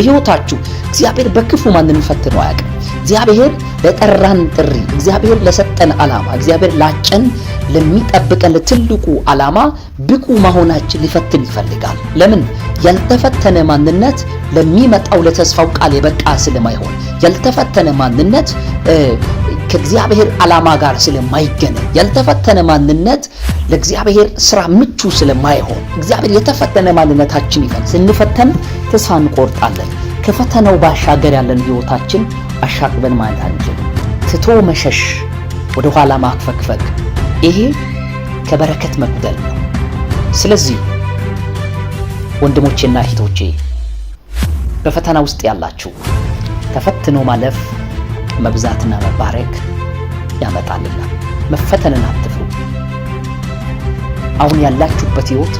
በሕይወታችሁ እግዚአብሔር በክፉ ማንንም ፈትኖ አያውቅም። እግዚአብሔር ለጠራን ጥሪ፣ እግዚአብሔር ለሰጠን ዓላማ፣ እግዚአብሔር ላጨን ለሚጠብቀን ለትልቁ ዓላማ ብቁ መሆናችን ሊፈትን ይፈልጋል። ለምን? ያልተፈተነ ማንነት ለሚመጣው ለተስፋው ቃል የበቃ ስለማይሆን፣ ያልተፈተነ ማንነት ከእግዚአብሔር ዓላማ ጋር ስለማይገናኝ፣ ያልተፈተነ ማንነት ለእግዚአብሔር ስራ ምቹ ስለማይሆን እግዚአብሔር የተፈተነ ማንነታችን ይፈን። ስንፈተን ተስፋ እንቆርጣለን። ከፈተናው ባሻገር ያለን ሕይወታችን አሻቅበን ማለት አንችልም። ትቶ መሸሽ፣ ወደ ኋላ ማክፈክፈክ፣ ይሄ ከበረከት መጉደል ነው። ስለዚህ ወንድሞቼና እህቶቼ በፈተና ውስጥ ያላችሁ ተፈትኖ ማለፍ መብዛትና መባረክ ያመጣልና መፈተንን አትፍሩ። አሁን ያላችሁበት ሕይወት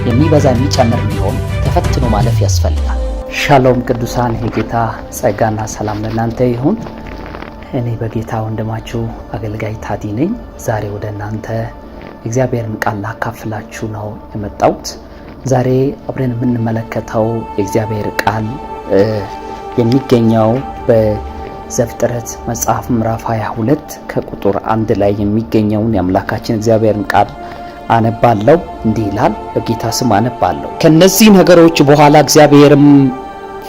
የሚበዛ የሚጨምር እንዲሆን ተፈትኖ ማለፍ ያስፈልጋል። ሻሎም ቅዱሳን፣ የጌታ ጸጋና ሰላም ለእናንተ ይሁን። እኔ በጌታ ወንድማችሁ አገልጋይ ታዲ ነኝ። ዛሬ ወደ እናንተ እግዚአብሔርን ቃል ላካፍላችሁ ነው የመጣሁት። ዛሬ አብረን የምንመለከተው የእግዚአብሔር ቃል የሚገኘው በዘፍጥረት መጽሐፍ ምዕራፍ 22 ከቁጥር 1 ላይ የሚገኘውን የአምላካችን እግዚአብሔርን ቃል አነባለሁ። እንዲህ ይላል። በጌታ ስም አነባለሁ። ከነዚህ ነገሮች በኋላ እግዚአብሔርም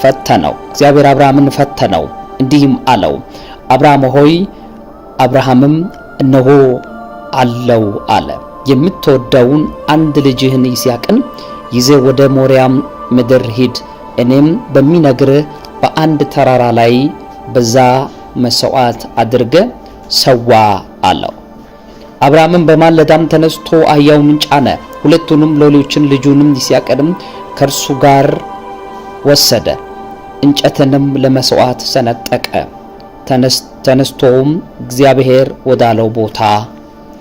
ፈተነው። እግዚአብሔር አብርሃምን ፈተነው፣ እንዲህም አለው፣ አብርሃም ሆይ። አብርሃምም እነሆ አለው አለ። የምትወደውን አንድ ልጅህን ይስሐቅን ይዘህ ወደ ሞሪያም ምድር ሂድ፣ እኔም በሚነግርህ በአንድ ተራራ ላይ በዛ መስዋዕት አድርገህ ሰዋ አለው። አብርሃምም በማለዳም ተነስቶ አህያውን ጫነ፣ ሁለቱንም ሎሌዎችን ልጁንም ይስሐቅንም ከእርሱ ጋር ወሰደ፣ እንጨትንም ለመስዋዕት ሰነጠቀ። ተነስቶም እግዚአብሔር ወዳለው ቦታ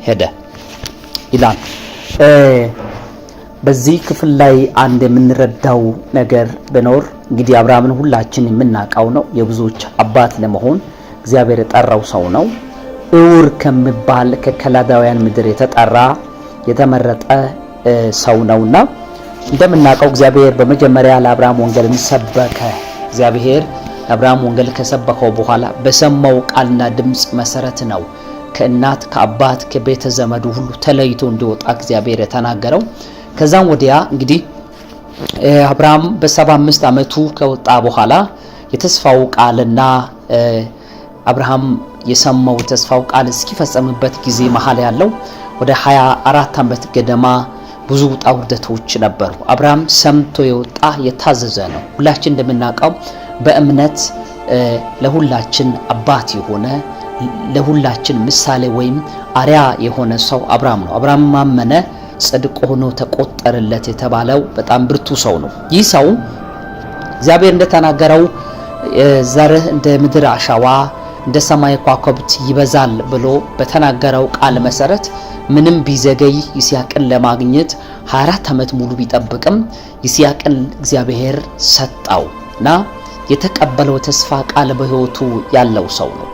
ሄደ ይላል። በዚህ ክፍል ላይ አንድ የምንረዳው ነገር ቢኖር እንግዲህ አብርሃምን ሁላችን የምናውቀው ነው። የብዙዎች አባት ለመሆን እግዚአብሔር የጠራው ሰው ነው። ኡር ከሚባል ከከላዳውያን ምድር የተጠራ የተመረጠ ሰው ነውና እንደምናውቀው እግዚአብሔር በመጀመሪያ ለአብርሃም ወንጌልን ሰበከ። እግዚአብሔር ለአብርሃም ወንጌል ከሰበከው በኋላ በሰማው ቃልና ድምጽ መሰረት ነው ከእናት ከአባት ከቤተ ዘመዱ ሁሉ ተለይቶ እንዲወጣ እግዚአብሔር የተናገረው። ከዛም ወዲያ እንግዲህ አብርሃም በ75 ዓመቱ ከወጣ በኋላ የተስፋው ቃልና አብርሃም የሰማው ተስፋው ቃል እስኪፈጸምበት ጊዜ መሃል ያለው ወደ 24 ዓመት ገደማ ብዙ ውጣ ውረዶች ነበሩ። አብርሃም ሰምቶ የወጣ የታዘዘ ነው። ሁላችን እንደምናውቀው በእምነት ለሁላችን አባት የሆነ ለሁላችን ምሳሌ ወይም አርያ የሆነ ሰው አብርሃም ነው። አብርሃም ማመነ፣ ጽድቅ ሆኖ ተቆጠረለት የተባለው በጣም ብርቱ ሰው ነው። ይህ ሰው እግዚአብሔር እንደተናገረው ዘርህ እንደ ምድር አሸዋ እንደ ሰማይ ከዋክብት ይበዛል ብሎ በተናገረው ቃል መሰረት ምንም ቢዘገይ ይስሐቅን ለማግኘት 24 ዓመት ሙሉ ቢጠብቅም ይስሐቅን እግዚአብሔር ሰጠውና የተቀበለው ተስፋ ቃል በሕይወቱ ያለው ሰው ነው።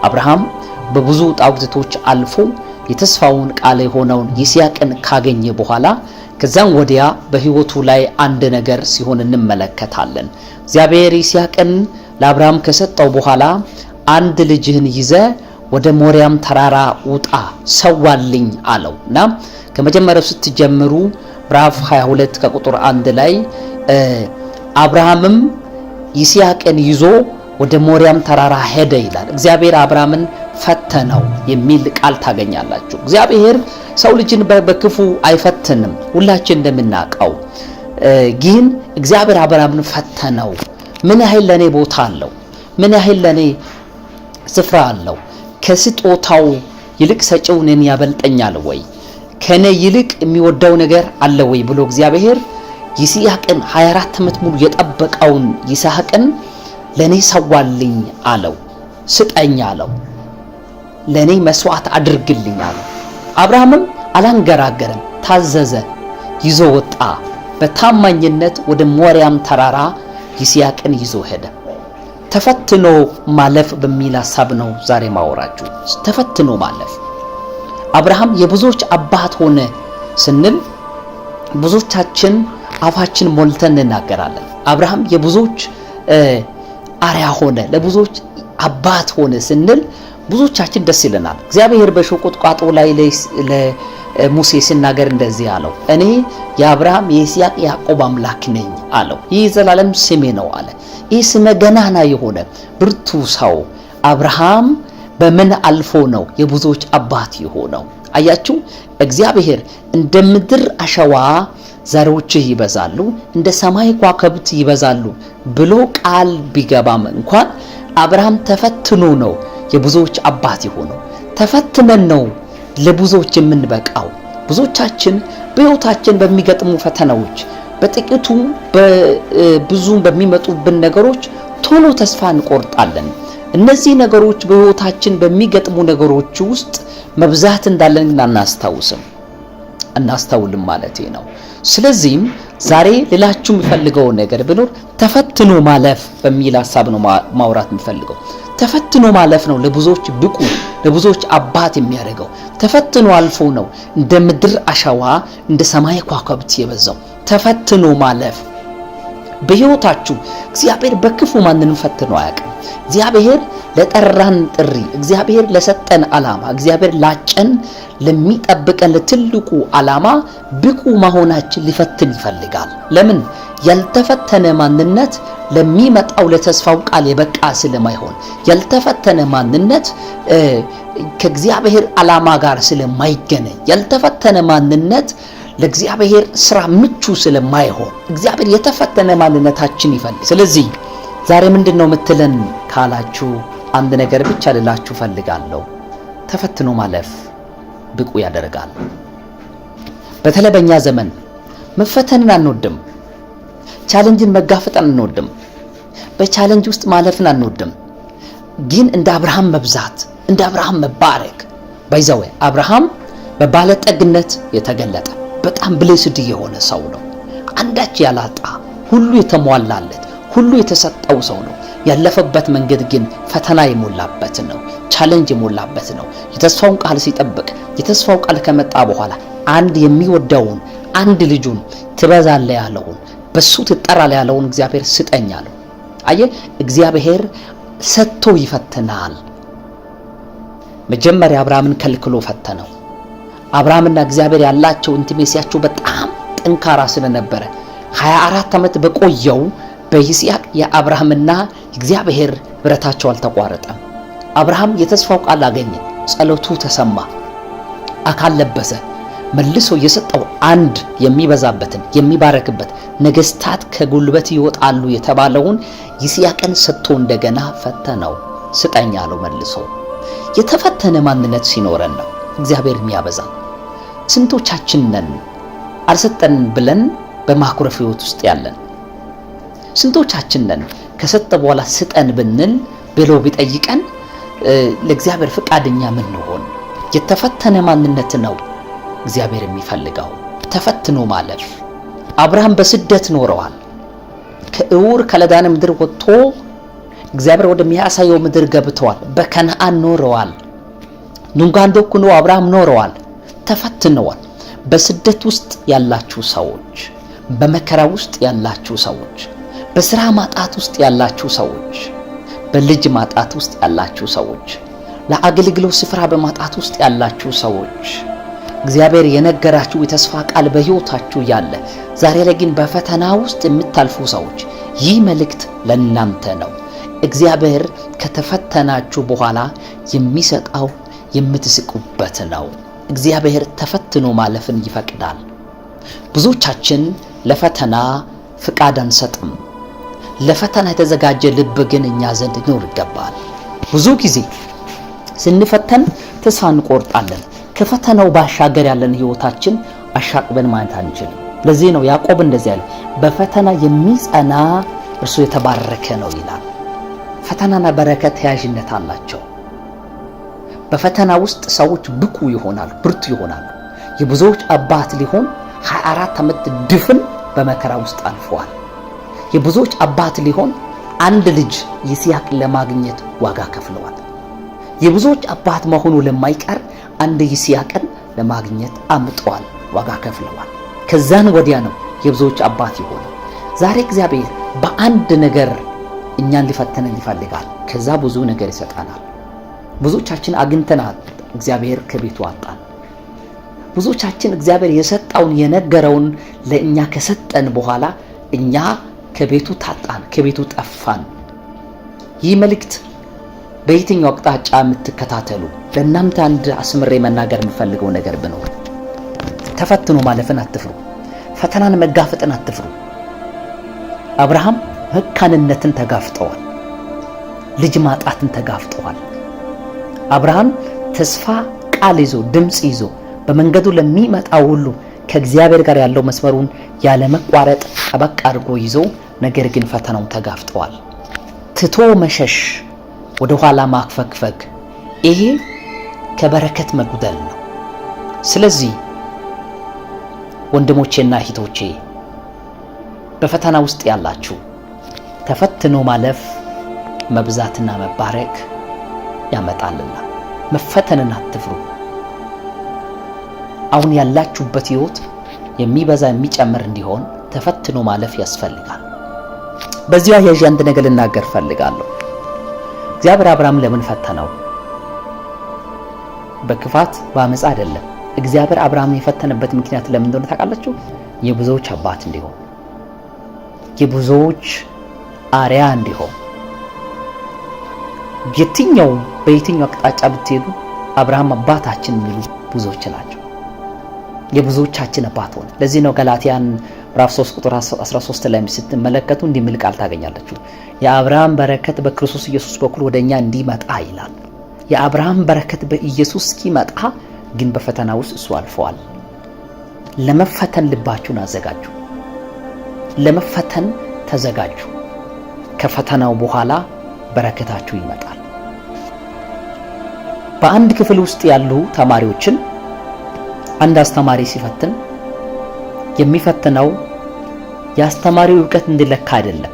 አብርሃም በብዙ ጣውግቶች አልፎ የተስፋውን ቃል የሆነውን ይስሐቅን ካገኘ በኋላ ከዛም ወዲያ በሕይወቱ ላይ አንድ ነገር ሲሆን እንመለከታለን። እግዚአብሔር ይስሐቅን ለአብርሃም ከሰጠው በኋላ አንድ ልጅህን ይዘ ወደ ሞሪያም ተራራ ውጣ ሰዋልኝ አለውና ከመጀመሪያው ስትጀምሩ ምዕራፍ 22 ከቁጥር 1 ላይ አብርሃምም ይስሐቅን ይዞ ወደ ሞሪያም ተራራ ሄደ ይላል። እግዚአብሔር አብርሃምን ፈተነው የሚል ቃል ታገኛላችሁ። እግዚአብሔር ሰው ልጅን በክፉ አይፈትንም ሁላችን እንደምናውቀው፣ ግን እግዚአብሔር አብርሃምን ፈተነው። ምን ያህል ለኔ ቦታ አለው? ምን ያህል ለኔ ስፍራ አለው? ከስጦታው ይልቅ ሰጪው እኔን ያበልጠኛል ወይ? ከኔ ይልቅ የሚወደው ነገር አለ ወይ ብሎ እግዚአብሔር ይስሐቅን 24 ዓመት ሙሉ የጠበቀውን ይስሐቅን ለኔ ሰዋልኝ አለው፣ ስጠኝ አለው፣ ለኔ መስዋዕት አድርግልኝ አለው። አብርሃምም አላንገራገረም፣ ታዘዘ፣ ይዞ ወጣ። በታማኝነት ወደ ሞሪያም ተራራ ይስሐቅን ይዞ ሄደ። ተፈትኖ ማለፍ በሚል ሐሳብ ነው ዛሬ ማወራችሁ። ተፈትኖ ማለፍ። አብርሃም የብዙዎች አባት ሆነ ስንል ብዙዎቻችን አፋችን ሞልተን እንናገራለን። አብርሃም የብዙዎች አርያ ሆነ፣ ለብዙዎች አባት ሆነ ስንል ብዙዎቻችን ደስ ይለናል። እግዚአብሔር በሸቆጥቋጦ ላይ ለሙሴ ሲናገር እንደዚህ አለው፣ እኔ የአብርሃም የይስሐቅ የያዕቆብ አምላክ ነኝ አለው። ይህ ዘላለም ስሜ ነው አለ። ይህ ስመ ገናና የሆነ ብርቱ ሰው አብርሃም በምን አልፎ ነው የብዙዎች አባት የሆነው? አያችሁ፣ እግዚአብሔር እንደ ምድር አሸዋ ዘሮችህ ይበዛሉ፣ እንደ ሰማይ ከዋክብት ይበዛሉ ብሎ ቃል ቢገባም እንኳን አብርሃም ተፈትኖ ነው የብዙዎች አባት የሆነው። ተፈትነን ነው ለብዙዎች የምንበቃው። ብዙዎቻችን በሕይወታችን በሚገጥሙ ፈተናዎች፣ በጥቂቱ በብዙ በሚመጡብን ነገሮች ቶሎ ተስፋ እንቆርጣለን። እነዚህ ነገሮች በሕይወታችን በሚገጥሙ ነገሮች ውስጥ መብዛት እንዳለን አናስተውልም ማለቴ ነው። ስለዚህም ዛሬ ሌላችሁ የሚፈልገው ነገር ቢኖር ተፈትኖ ማለፍ በሚል ሐሳብ ነው ማውራት የሚፈልገው። ተፈትኖ ማለፍ ነው ለብዙዎች ብቁ ለብዙዎች አባት የሚያደርገው። ተፈትኖ አልፎ ነው እንደ ምድር አሸዋ እንደ ሰማይ ከዋክብት የበዛው። ተፈትኖ ማለፍ በሕይወታችሁ እግዚአብሔር በክፉ ማንንም ፈትኖ አያውቅም። እግዚአብሔር ለጠራን ጥሪ፣ እግዚአብሔር ለሰጠን ዓላማ፣ እግዚአብሔር ላጨን ለሚጠብቀን ለትልቁ ዓላማ ብቁ መሆናችን ሊፈትን ይፈልጋል። ለምን? ያልተፈተነ ማንነት ለሚመጣው ለተስፋው ቃል የበቃ ስለማይሆን፣ ያልተፈተነ ማንነት ከእግዚአብሔር ዓላማ ጋር ስለማይገናኝ፣ ያልተፈተነ ማንነት ለእግዚአብሔር ስራ ምቹ ስለማይሆን እግዚአብሔር የተፈተነ ማንነታችን ይፈልጋል። ስለዚህ ዛሬ ምንድነው የምትለን ካላችሁ አንድ ነገር ብቻ ልላችሁ ፈልጋለሁ። ተፈትኖ ማለፍ ብቁ ያደርጋል። በተለይ በእኛ ዘመን መፈተንን አንወድም። ቻሌንጅን መጋፈጥን አንወድም። በቻሌንጅ ውስጥ ማለፍን አንወድም። ግን እንደ አብርሃም መብዛት፣ እንደ አብርሃም መባረክ ባይዘው አብርሃም በባለጠግነት የተገለጠ በጣም ብሌስድ የሆነ ሰው ነው። አንዳች ያላጣ ሁሉ የተሟላለት ሁሉ የተሰጠው ሰው ነው። ያለፈበት መንገድ ግን ፈተና የሞላበት ነው። ቻሌንጅ የሞላበት ነው። የተስፋውን ቃል ሲጠብቅ የተስፋው ቃል ከመጣ በኋላ አንድ የሚወደውን አንድ ልጁን ትበዛለህ ያለውን በሱ ትጠራለህ ያለውን እግዚአብሔር ስጠኝ አለው። አየህ፣ እግዚአብሔር ሰጥቶ ይፈትናል። መጀመሪያ አብርሃምን ከልክሎ ፈተነው። አብርሃምና እግዚአብሔር ያላቸው ኢንቲሜሲያቸው በጣም ጠንካራ ስለነበረ 24 ዓመት በቆየው በይስሐቅ የአብርሃምና እግዚአብሔር ህብረታቸው አልተቋረጠም። አብርሃም የተስፋው ቃል አገኘ፣ ጸሎቱ ተሰማ፣ አካል ለበሰ። መልሶ የሰጠው አንድ የሚበዛበትን የሚባረክበት ነገስታት ከጉልበት ይወጣሉ የተባለውን ይስሐቅን ሰጥቶ እንደገና ፈተነው። ስጠኝ አለው መልሶ። የተፈተነ ማንነት ሲኖረን ነው እግዚአብሔር የሚያበዛ። ስንቶቻችን ነን አልሰጠን ብለን በማኩረፍ ህይወት ውስጥ ያለን? ስንቶቻችን ነን ከሰጠ በኋላ ስጠን ብንል ብሎ ቢጠይቀን ለእግዚአብሔር ፈቃደኛ ምን ሆን? የተፈተነ ማንነት ነው እግዚአብሔር የሚፈልገው። ተፈትኖ ማለፍ። አብርሃም በስደት ኖረዋል። ከኡር ከለዳን ምድር ወጥቶ እግዚአብሔር ወደሚያሳየው ምድር ገብተዋል። በከነዓን ኖረዋል። ኑንጋንዶኩኖ አብርሃም ኖረዋል። ተፈትነዋል። በስደት ውስጥ ያላችሁ ሰዎች፣ በመከራ ውስጥ ያላችሁ ሰዎች፣ በስራ ማጣት ውስጥ ያላችሁ ሰዎች፣ በልጅ ማጣት ውስጥ ያላችሁ ሰዎች፣ ለአገልግሎት ስፍራ በማጣት ውስጥ ያላችሁ ሰዎች፣ እግዚአብሔር የነገራችሁ የተስፋ ቃል በሕይወታችሁ ያለ ዛሬ ላይ ግን በፈተና ውስጥ የምታልፉ ሰዎች ይህ መልእክት ለእናንተ ነው። እግዚአብሔር ከተፈተናችሁ በኋላ የሚሰጠው የምትስቁበት ነው። እግዚአብሔር ተፈትኖ ማለፍን ይፈቅዳል። ብዙዎቻችን ለፈተና ፍቃድ አንሰጥም። ለፈተና የተዘጋጀ ልብ ግን እኛ ዘንድ ሊኖር ይገባል። ብዙ ጊዜ ስንፈተን ተስፋ እንቆርጣለን። ከፈተናው ባሻገር ያለን ህይወታችን አሻቅበን ማየት አንችልም። ለዚህ ነው ያዕቆብ እንደዚህ ያለ በፈተና የሚጸና እርሱ የተባረከ ነው ይላል። ፈተናና በረከት ተያያዥነት አላቸው። በፈተና ውስጥ ሰዎች ብቁ ይሆናሉ፣ ብርቱ ይሆናሉ። የብዙዎች አባት ሊሆን 24 ዓመት ድፍን በመከራ ውስጥ አልፈዋል። የብዙዎች አባት ሊሆን አንድ ልጅ ይስሐቅ ለማግኘት ዋጋ ከፍለዋል። የብዙዎች አባት መሆኑ ለማይቀር አንድ ይስሐቅን ለማግኘት አምጠዋል፣ ዋጋ ከፍለዋል። ከዛን ወዲያ ነው የብዙዎች አባት ይሆናል። ዛሬ እግዚአብሔር በአንድ ነገር እኛን ሊፈተነን ይፈልጋል። ከዛ ብዙ ነገር ይሰጣናል። ብዙዎቻችን አግኝተናል፣ እግዚአብሔር ከቤቱ አጣን። ብዙዎቻችን እግዚአብሔር የሰጠውን የነገረውን ለእኛ ከሰጠን በኋላ እኛ ከቤቱ ታጣን፣ ከቤቱ ጠፋን። ይህ መልእክት በየትኛው አቅጣጫ የምትከታተሉ ለእናንተ አንድ አስምሬ መናገር የምፈልገው ነገር ብኖር ተፈትኖ ማለፍን አትፍሩ። ፈተናን መጋፈጥን አትፍሩ። አብርሃም መካንነትን ተጋፍጠዋል። ልጅ ማጣትን ተጋፍጠዋል። አብርሃም ተስፋ ቃል ይዞ ድምጽ ይዞ በመንገዱ ለሚመጣው ሁሉ ከእግዚአብሔር ጋር ያለው መስመሩን ያለ መቋረጥ ጠበቅ አድርጎ ይዞ ነገር ግን ፈተናውን ተጋፍጠዋል። ትቶ መሸሽ፣ ወደ ኋላ ማክፈክፈክ፣ ይሄ ከበረከት መጉደል ነው። ስለዚህ ወንድሞቼና እህቶቼ በፈተና ውስጥ ያላችሁ ተፈትኖ ማለፍ መብዛትና መባረክ ያመጣልና መፈተንን አትፍሩ። አሁን ያላችሁበት ህይወት የሚበዛ የሚጨምር እንዲሆን ተፈትኖ ማለፍ ያስፈልጋል። በዚያ ያዥ አንድ ነገር ልናገር ፈልጋለሁ። እግዚአብሔር አብርሃም ለምን ፈተነው? በክፋት በአመፃ አይደለም። እግዚአብሔር አብርሃምን የፈተነበት ምክንያት ለምን እንደሆነ ታውቃላችሁ? የብዙዎች አባት እንዲሆን፣ የብዙዎች አርያ እንዲሆን። በየትኛው አቅጣጫ ብትሄዱ አብርሃም አባታችን የሚሉ ብዙዎች ናቸው። የብዙዎቻችን አባት ሆነ። ለዚህ ነው ገላትያን ምዕራፍ 3 ቁጥር 13 ላይ ስትመለከቱ እንዲህ የሚል ቃል ታገኛላችሁ። የአብርሃም በረከት በክርስቶስ ኢየሱስ በኩል ወደኛ እንዲመጣ ይላል። የአብርሃም በረከት በኢየሱስ እስኪመጣ ግን በፈተና ውስጥ እሱ አልፈዋል። ለመፈተን ልባችሁን አዘጋጁ። ለመፈተን ተዘጋጁ። ከፈተናው በኋላ በረከታችሁ ይመጣል። በአንድ ክፍል ውስጥ ያሉ ተማሪዎችን አንድ አስተማሪ ሲፈትን የሚፈትነው የአስተማሪው ዕውቀት እንዲለካ አይደለም፣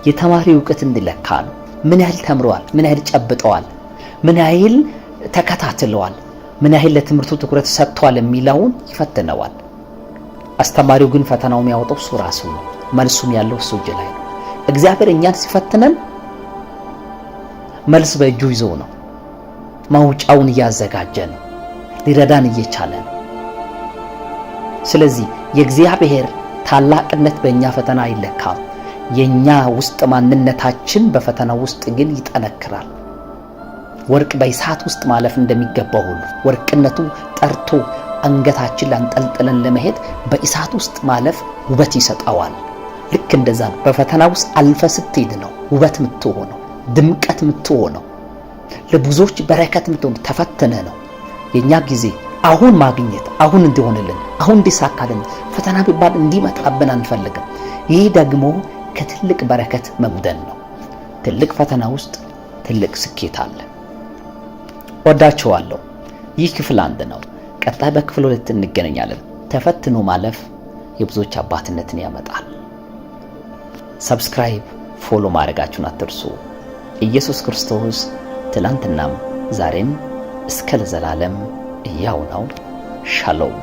የተማሪው ዕውቀት እንዲለካ ነው። ምን ያህል ተምረዋል፣ ምን ያህል ጨብጠዋል፣ ምን ያህል ተከታትለዋል፣ ምን ያህል ለትምህርቱ ትኩረት ሰጥቷል የሚለውን ይፈትነዋል። አስተማሪው ግን ፈተናው የሚያወጣው እሱ ራሱ ነው። መልሱም ያለው እሱ እጅ ላይ ነው። እግዚአብሔር እኛን ሲፈትነን መልስ በእጁ ይዞ ነው። ማውጫውን እያዘጋጀ ነው። ሊረዳን እየቻለ ነው። ስለዚህ የእግዚአብሔር ታላቅነት በእኛ ፈተና አይለካም። የኛ ውስጥ ማንነታችን በፈተና ውስጥ ግን ይጠነክራል። ወርቅ በእሳት ውስጥ ማለፍ እንደሚገባው ሁሉ ወርቅነቱ ጠርቶ አንገታችን ላንጠልጥለን ለመሄድ በእሳት ውስጥ ማለፍ ውበት ይሰጣዋል። ልክ እንደዛ ነው። በፈተና ውስጥ አልፈ ስትሄድ ነው ውበት የምትሆነው፣ ድምቀት የምትሆነው፣ ለብዙዎች በረከት የምትሆነው። ተፈተነ ነው የኛ ጊዜ አሁን ማግኘት፣ አሁን እንዲሆንልን፣ አሁን እንዲሳካልን። ፈተና ቢባል እንዲመጣብን አንፈልግም። ይህ ደግሞ ከትልቅ በረከት መጉደል ነው። ትልቅ ፈተና ውስጥ ትልቅ ስኬት አለ። ወዳችኋለሁ። ይህ ክፍል 1 ነው። ቀጣይ በክፍል 2 እንገናኛለን። ተፈትኖ ማለፍ የብዙዎች አባትነትን ያመጣል። ሰብስክራይብ፣ ፎሎ ማድረጋችሁን አትርሱ። ኢየሱስ ክርስቶስ ትላንትናም ዛሬም እስከ ለዘላለም ሕያው ነው። ሻሎም